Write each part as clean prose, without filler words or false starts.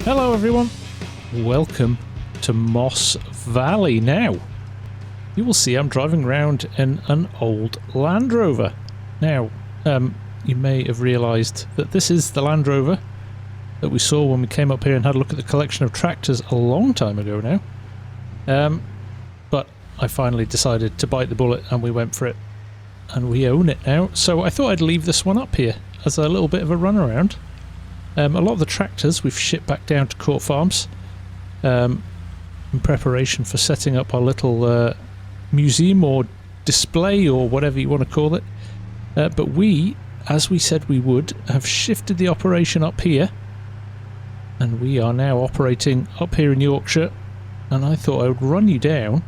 Hello everyone, welcome to Moss Valley. Now, you will see I'm driving around in an old Land Rover. Now, you may have realised that this is the Land Rover that we saw when we came up here and had a look at the collection of tractors a long time ago now. But I finally decided to bite the bullet and we went for it. And we own it now, so I thought I'd leave this one up here as a little bit of a runaround. A lot of the tractors we've shipped back down to Court Farms in preparation for setting up our little museum or display or whatever you want to call it. But we, as we said we would, have shifted the operation up here, and we are now operating up here in Yorkshire. And I thought I would run you down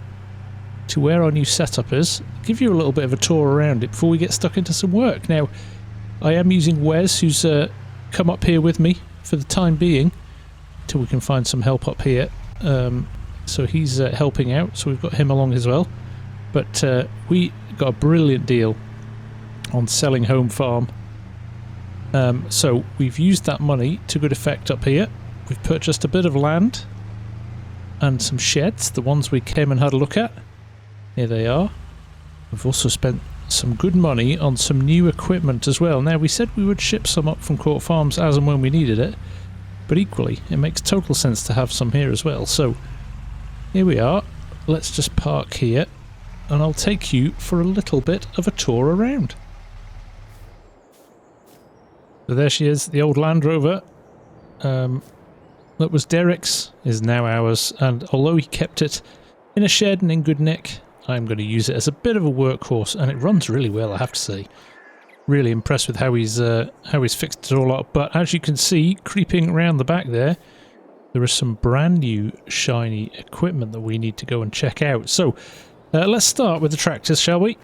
to where our new setup is, give you a little bit of a tour around it before we get stuck into some work. Now, I am using Wes, who's come up here with me for the time being till we can find some help up here. So he's helping out, so we've got him along as well. But we got a brilliant deal on selling home farm. So we've used that money to good effect up here. We've purchased a bit of land and some sheds, the ones we came and had a look at. Here they are. We've also spent some good money on some new equipment as well. Now, we said we would ship some up from Court Farms as and when we needed it, but equally it makes total sense to have some here as well. So here we are. Let's just park here and I'll take you for a little bit of a tour around. So there she is, the old Land Rover that was Derek's is now ours, and although he kept it in a shed and in good nick, I'm going to use it as a bit of a workhorse, and it runs really well, I have to say. Really impressed with how he's fixed it all up. But as you can see, creeping around the back there is some brand new shiny equipment that we need to go and check out. So let's start with the tractors, shall we?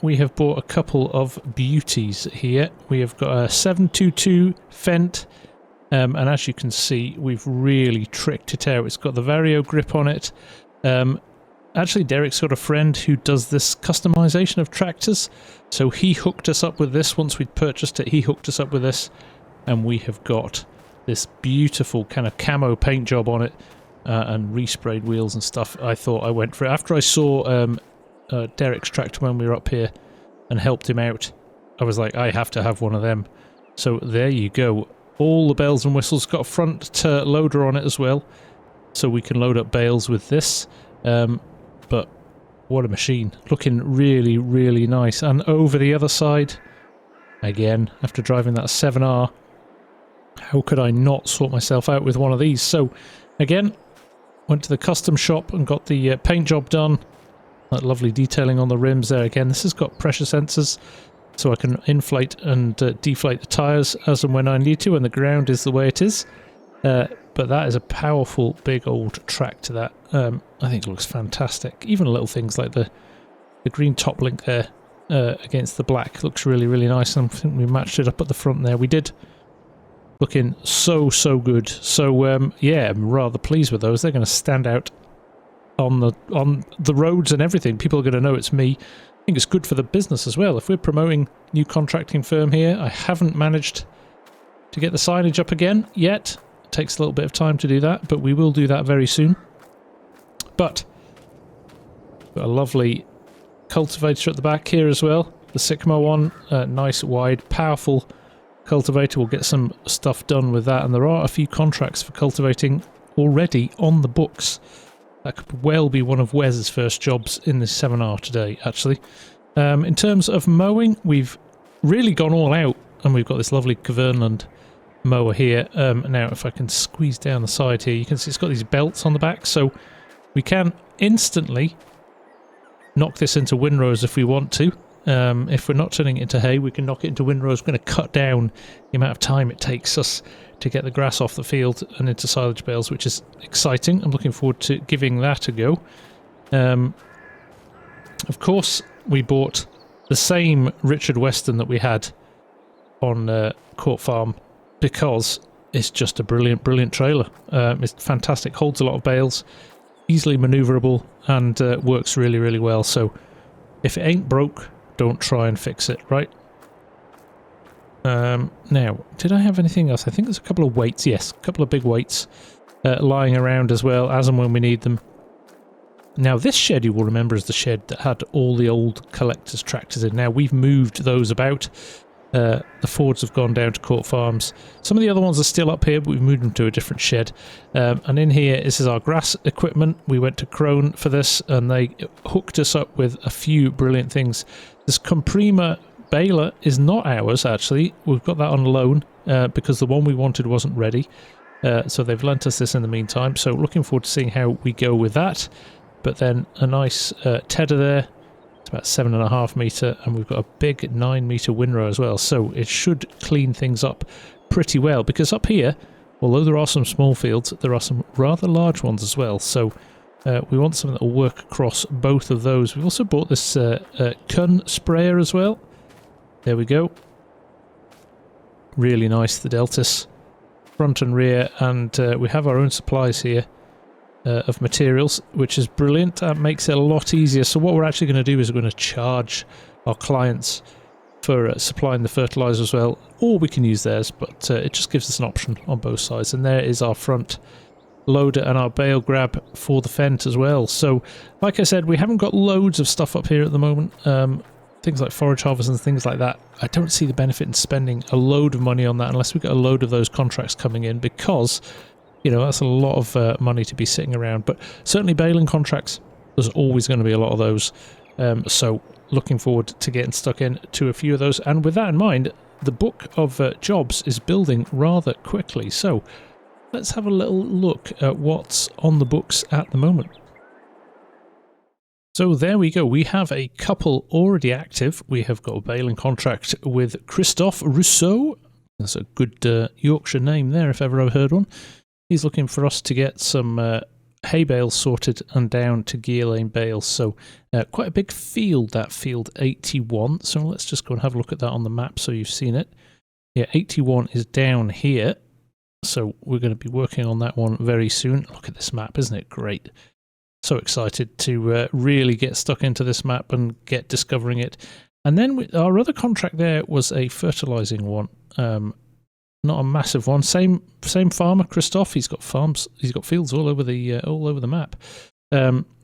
We have bought a couple of beauties here. We have got a 722 Fendt, and as you can see, we've really tricked it out. It's got the Vario grip on it. Actually, Derek's got a friend who does this customization of tractors, so he hooked us up with this. Once we'd purchased it, he hooked us up with this, and we have got this beautiful kind of camo paint job on it, and resprayed wheels and stuff. I thought I went for it. After I saw Derek's tractor when we were up here and helped him out, I was like, I have to have one of them. So there you go. All the bells and whistles. Got a front loader on it as well, so we can load up bales with this. But what a machine. Looking really, really nice. And over the other side, again, after driving that 7R, how could I not sort myself out with one of these? So, again, went to the custom shop and got the paint job done. That lovely detailing on the rims there. Again, this has got pressure sensors, so I can inflate and deflate the tyres as and when I need to, and the ground is the way it is. But that is a powerful, big old tractor that I think looks fantastic. Even little things like the green top link there against the black looks really, really nice. And I think we matched it up at the front there. We did. Looking so good. So yeah, I'm rather pleased with those. They're going to stand out on the roads and everything. People are going to know it's me. I think it's good for the business as well. If we're promoting new contracting firm here, I haven't managed to get the signage up again yet. It takes a little bit of time to do that, but we will do that very soon. But got a lovely cultivator at the back here as well. The Sycamore one, nice, wide, powerful cultivator. We'll get some stuff done with that, and there are a few contracts for cultivating already on the books. That could well be one of Wes's first jobs in this 7R today, actually. In terms of mowing, we've really gone all out, and we've got this lovely Kverneland mower here. Now, if I can squeeze down the side here, you can see it's got these belts on the back, so we can instantly knock this into windrows if we want to. If we're not turning it into hay, we can knock it into windrows. We're going to cut down the amount of time it takes us to get the grass off the field and into silage bales, which is exciting. I'm looking forward to giving that a go. Of course, we bought the same Richard Weston that we had on Court Farm, because it's just a brilliant trailer. It's fantastic, holds a lot of bales, easily manoeuvrable, and works really well. So if it ain't broke, don't try and fix it, right? Now, did I have anything else? I think there's a couple of weights. Yes, a couple of big weights lying around as well, as and when we need them. Now, this shed, you will remember, is the shed that had all the old collector's tractors in. Now, we've moved those about. The Fords have gone down to Court Farms. Some of the other ones are still up here, but we've moved them to a different shed. And in here, this is our grass equipment. We went to Crone for this, and they hooked us up with a few brilliant things. This Comprima baler is not ours, actually. We've got that on loan because the one we wanted wasn't ready. So they've lent us this in the meantime. So looking forward to seeing how we go with that. But then a nice tedder there. It's about 7.5 metre, and we've got a big 9 metre windrow as well. So it should clean things up pretty well, because up here, although there are some small fields, there are some rather large ones as well. So we want something that will work across both of those. We've also bought this Kun sprayer as well. There we go. Really nice, the Deltas. Front and rear, and we have our own supplies here. Of materials, which is brilliant. That makes it a lot easier. So what we're actually going to do is we're going to charge our clients for supplying the fertilizer as well, or we can use theirs, but it just gives us an option on both sides. And there is our front loader and our bale grab for the Fendt as well. So like I said, we haven't got loads of stuff up here at the moment. Things like forage harvest and things like that. I don't see the benefit in spending a load of money on that unless we get a load of those contracts coming in, because you know, that's a lot of money to be sitting around. But certainly baling contracts, there's always going to be a lot of those. So looking forward to getting stuck in to a few of those. And with that in mind, the book of jobs is building rather quickly. So let's have a little look at what's on the books at the moment. So there we go. We have a couple already active. We have got a baling contract with Christophe Rousseau. That's a good Yorkshire name there, if ever I've heard one. He's looking for us to get some hay bales sorted and down to gear lane bales. So quite a big field, that field 81. So let's just go and have a look at that on the map so you've seen it. Yeah, 81 is down here. So we're going to be working on that one very soon. Look at this map, isn't it great? So excited to really get stuck into this map and get discovering it. And then our other contract there was a fertilizing one. Not a massive one. Same farmer, Christophe. He's got farms. He's got fields all over the map.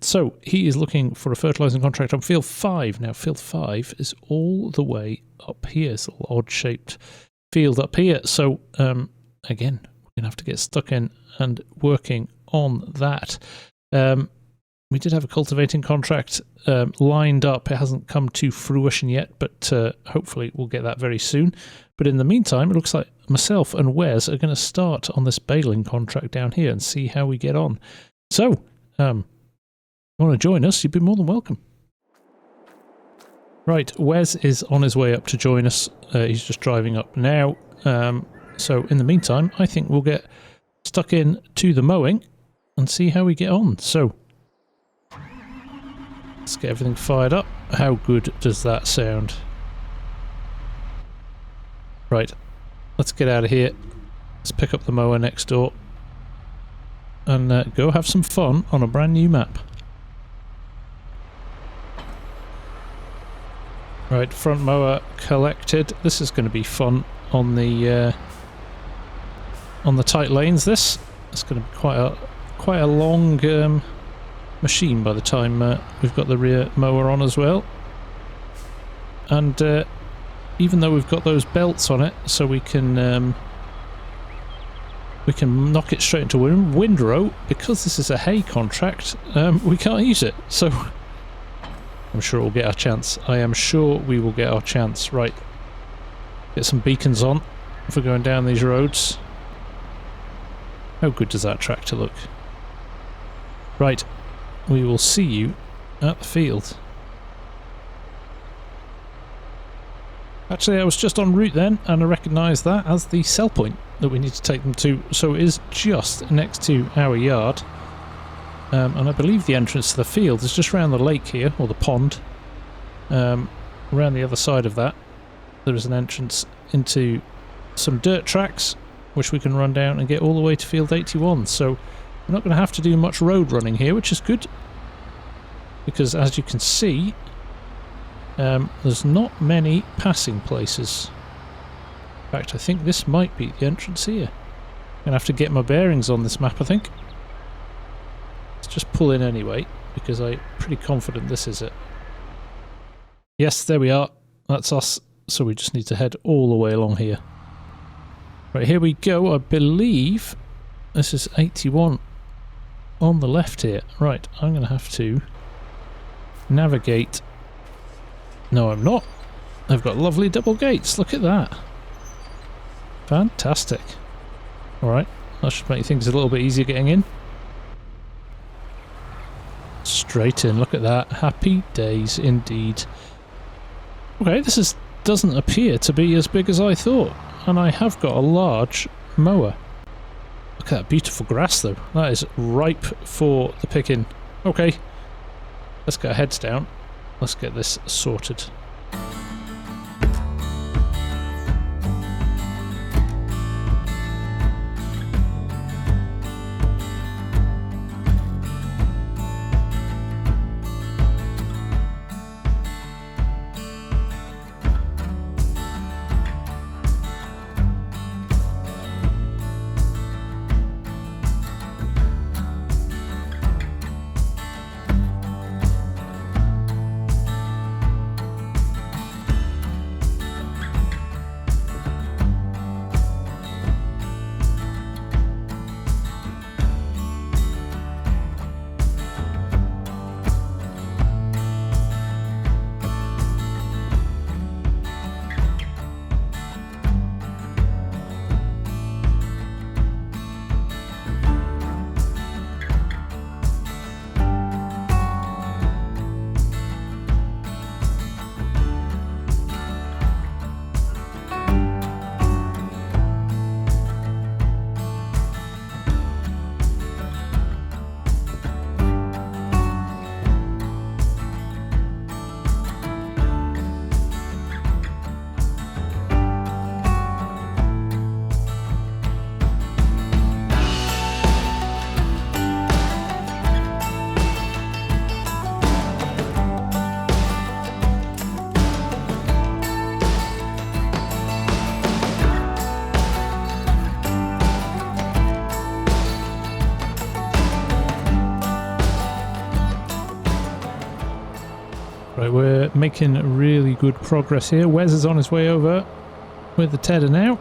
So he is looking for a fertilizing contract on field 5. Now field 5 is all the way up here. It's a little odd-shaped field up here. So again, we're gonna have to get stuck in and working on that. We did have a cultivating contract lined up. It hasn't come to fruition yet, but hopefully we'll get that very soon. But in the meantime, it looks like myself and Wes are going to start on this baling contract down here and see how we get on. So, if you want to join us, you'd be more than welcome. Right, Wes is on his way up to join us. He's just driving up now. So in the meantime, I think we'll get stuck in to the mowing and see how we get on. So, let's get everything fired up. How good does that sound? Right, let's get out of here. Let's pick up the mower next door and go have some fun on a brand new map. Right, front mower collected. This is going to be fun on the tight lanes. It's going to be quite a long machine by the time we've got the rear mower on as well. And even though we've got those belts on it, so we can knock it straight into windrow, because this is a hay contract, we can't use it. So I'm sure we'll get our chance. I am sure we will get our chance. Right, get some beacons on if we're going down these roads. How good does that tractor look? Right, we will see you at the field. Actually, I was just en route then, and I recognised that as the sell point that we need to take them to. So it is just next to our yard. And I believe the entrance to the field is just around the lake here, or the pond. Around the other side of that, there is an entrance into some dirt tracks, which we can run down and get all the way to field 81. So we're not going to have to do much road running here, which is good. Because as you can see, there's not many passing places. fact, I think this might be the entrance here. I'm gonna have to get my bearings on this map, I think. Let's just pull in anyway, because I'm pretty confident this is it. Yes, there we are. That's us. So we just need to head all the way along here. Right, here we go. I believe this is 81 on the left here. Right, I'm going to have to navigate. No, I'm not. I've got lovely double gates. Look at that. Fantastic. Alright, that should make things a little bit easier getting in. Straight in, look at that. Happy days indeed. Okay, this doesn't appear to be as big as I thought. And I have got a large mower. Look at that beautiful grass though. That is ripe for the picking. Okay, let's get our heads down. Let's get this sorted. Right, we're making really good progress here. Wes is on his way over with the tedder now.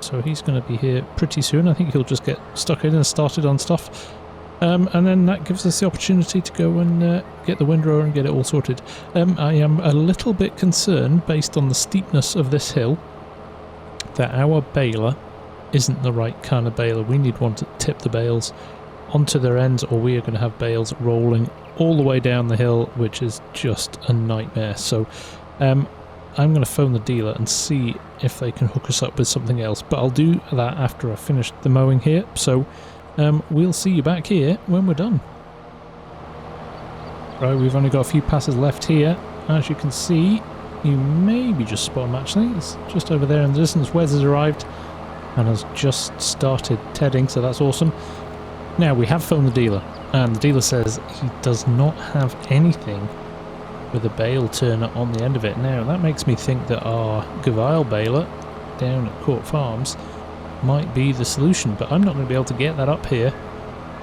So he's going to be here pretty soon. I think he'll just get stuck in and started on stuff. And then that gives us the opportunity to go and get the windrower and get it all sorted. I am a little bit concerned, based on the steepness of this hill, that our baler isn't the right kind of baler. We need one to tip the bales onto their ends, or we are going to have bales rolling all the way down the hill, which is just a nightmare. So I'm going to phone the dealer and see if they can hook us up with something else, but I'll do that after I've finished the mowing here. So we'll see you back here when we're done. Right, we've only got a few passes left here. As you can see, you maybe just spot them actually. It's just over there in the distance. Wes has arrived and has just started tedding, so that's awesome. Now, we have phoned the dealer, and the dealer says he does not have anything with a bale turner on the end of it. Now, that makes me think that our Gavile baler down at Court Farms might be the solution, but I'm not going to be able to get that up here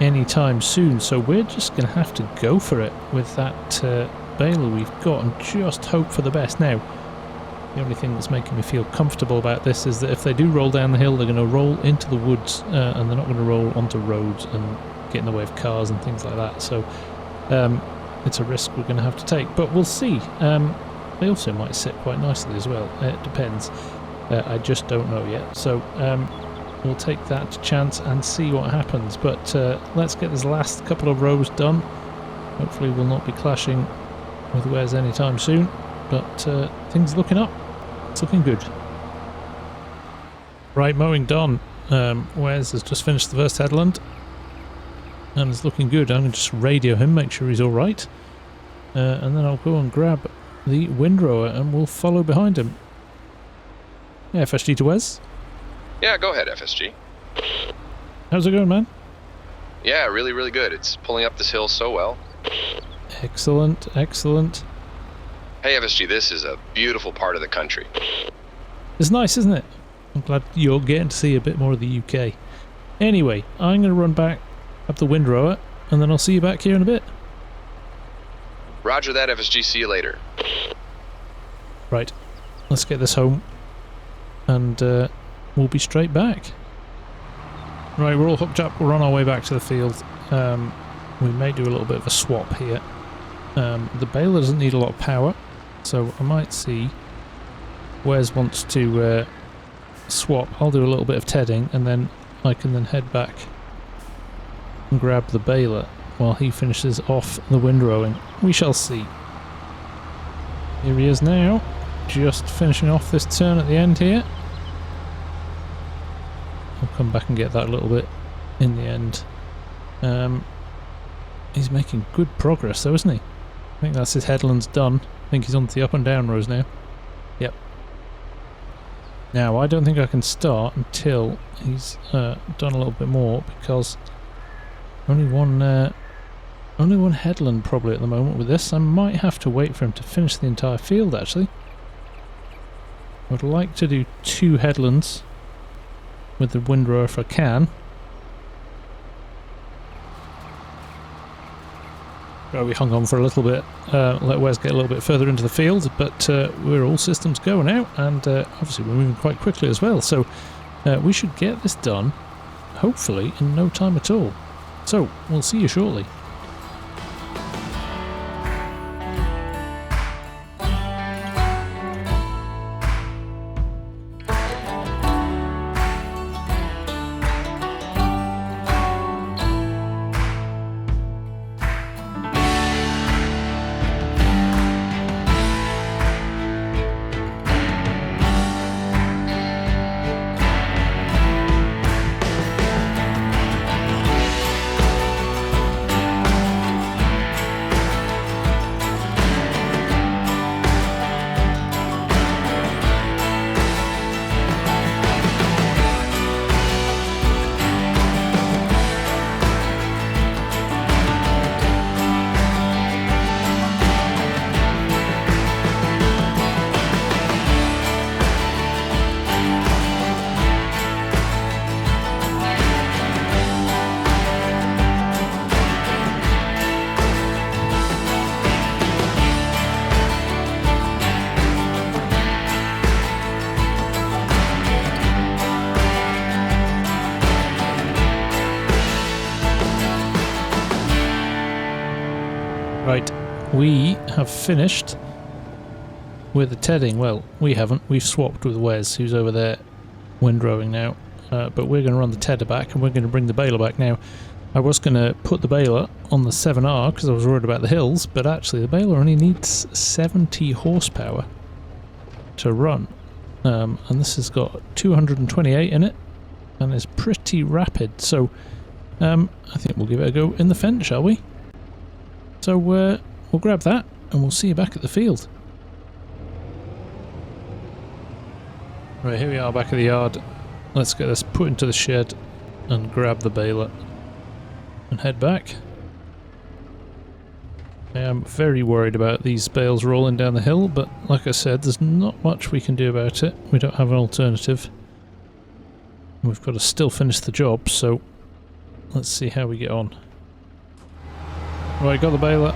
anytime soon, so we're just going to have to go for it with that baler we've got and just hope for the best. Now, the only thing that's making me feel comfortable about this is that if they do roll down the hill, they're going to roll into the woods and they're not going to roll onto roads and get in the way of cars and things like that. So it's a risk we're going to have to take, but we'll see. They also might sit quite nicely as well. It depends. I just don't know yet. So we'll take that chance and see what happens. But let's get this last couple of rows done. Hopefully we'll not be clashing with Wes anytime soon. But things are looking up. It's looking good. Right, mowing done. Wes has just finished the first headland. And it's looking good. I'm going to just radio him, make sure he's alright. And then I'll go and grab the windrower and we'll follow behind him. Yeah, FSG to Wes? Yeah, go ahead, FSG. How's it going, man? Yeah, really, really good. It's pulling up this hill so well. Excellent, excellent. Hey, FSG, this is a beautiful part of the country. It's nice, isn't it? I'm glad you're getting to see a bit more of the UK. Anyway, I'm going to run back up the windrower, and then I'll see you back here in a bit. Roger that, FSG. See you later. Right, let's get this home, and we'll be straight back. Right, we're all hooked up. We're on our way back to the field. We may do a little bit of a swap here. The baler doesn't need a lot of power, so I might see Wes wants to swap. I'll do a little bit of tedding, and then I can then head back and grab the baler while he finishes off the windrowing. We shall see. Here he is now, just finishing off this turn at the end here. I'll come back and get that a little bit in the end. He's making good progress though, isn't he? I think that's his headlands done. I think he's on to the up and down rows now. Yep. Now, I don't think I can start until he's done a little bit more, because only one headland probably at the moment with this. I might have to wait for him to finish the entire field, actually. I would like to do 2 headlands with the windrower if I can. Well, we hung on for a little bit, let Wes get a little bit further into the field, but we're all systems go now, and obviously we're moving quite quickly as well, so we should get this done, hopefully, in no time at all. So, we'll see you shortly. Right, we have finished with the tedding. Well, we haven't. We've swapped with Wes, who's over there windrowing now. But we're going to run the tedder back, and we're going to bring the baler back now. I was going to put the baler on the 7R because I was worried about the hills, but actually the baler only needs 70 horsepower to run. And this has got 228 in it, and is pretty rapid. So I think we'll give it a go in the fence, shall we? So we'll grab that, and we'll see you back at the field. Right, here we are back at the yard. Let's get this put into the shed and grab the baler and head back. I am very worried about these bales rolling down the hill, but like I said, there's not much we can do about it. We don't have an alternative. We've got to still finish the job, so let's see how we get on. Right, got the baler,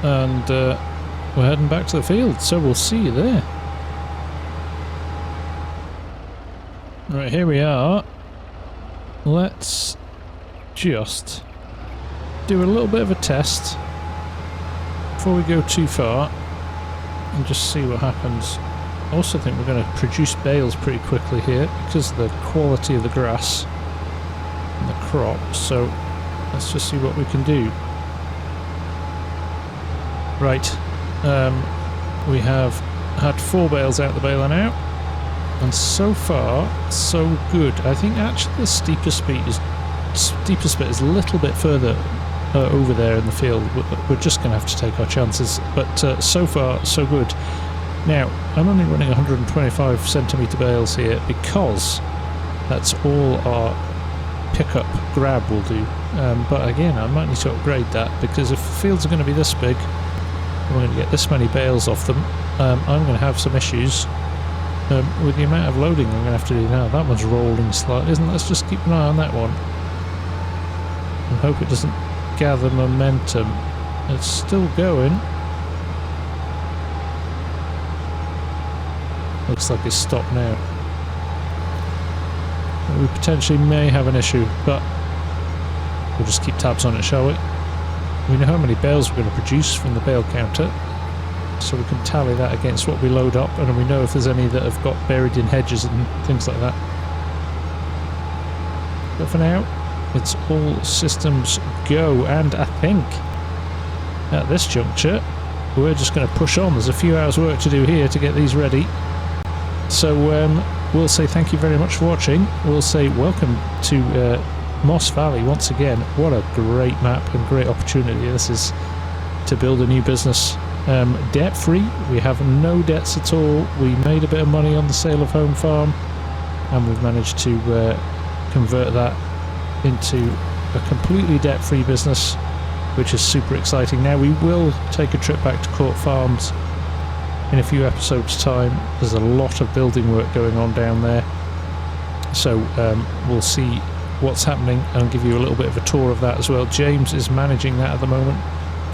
and we're heading back to the field, so we'll see you there. Right, here we are. Let's just do a little bit of a test before we go too far and just see what happens. I also think we're going to produce bales pretty quickly here because of the quality of the grass and the crop, so let's just see what we can do. Right, we have had 4 bales out the baler now, and so far so good. I think actually the steepest bit is a little bit further over there in the field. We're just going to have to take our chances, but so far so good. Now I'm only running 125 centimetre bales here because that's all our pickup grab will do, but again I might need to upgrade that, because if the fields are going to be this big, we're going to get this many bales off them, I'm going to have some issues with the amount of loading I'm going to have to do now. That one's rolling slightly, isn't it? Let's just keep an eye on that one and hope it doesn't gather momentum. It's still going. Looks like it's stopped now. We potentially may have an issue, but we'll just keep tabs on it, shall we? We know how many bales we're going to produce from the bale counter, so we can tally that against what we load up, and we know if there's any that have got buried in hedges and things like that. But for now, it's all systems go, and I think at this juncture we're just going to push on. There's a few hours work to do here to get these ready. So we'll say thank you very much for watching. We'll say welcome to Moss Valley once again. What a great map and great opportunity this is to build a new business. Debt free, we have no debts at all. We made a bit of money on the sale of home farm, and we've managed to convert that into a completely debt free business, which is super exciting. Now we will take a trip back to Court Farms in a few episodes time. There's a lot of building work going on down there, so we'll see what's happening and give you a little bit of a tour of that as well. James is managing that at the moment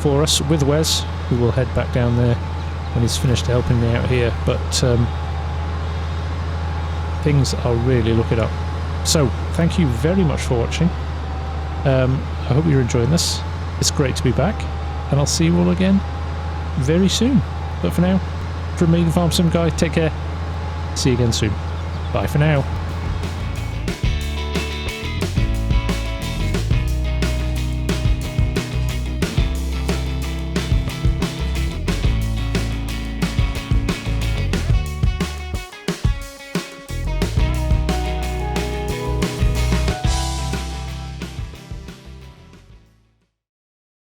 for us with Wes, who will head back down there when he's finished helping me out here, but things are really looking up. So thank you very much for watching. I hope you're enjoying this. It's great to be back, and I'll see you all again very soon. But for now, from me, the Farm Sim Guy, take care. See you again soon. Bye for now.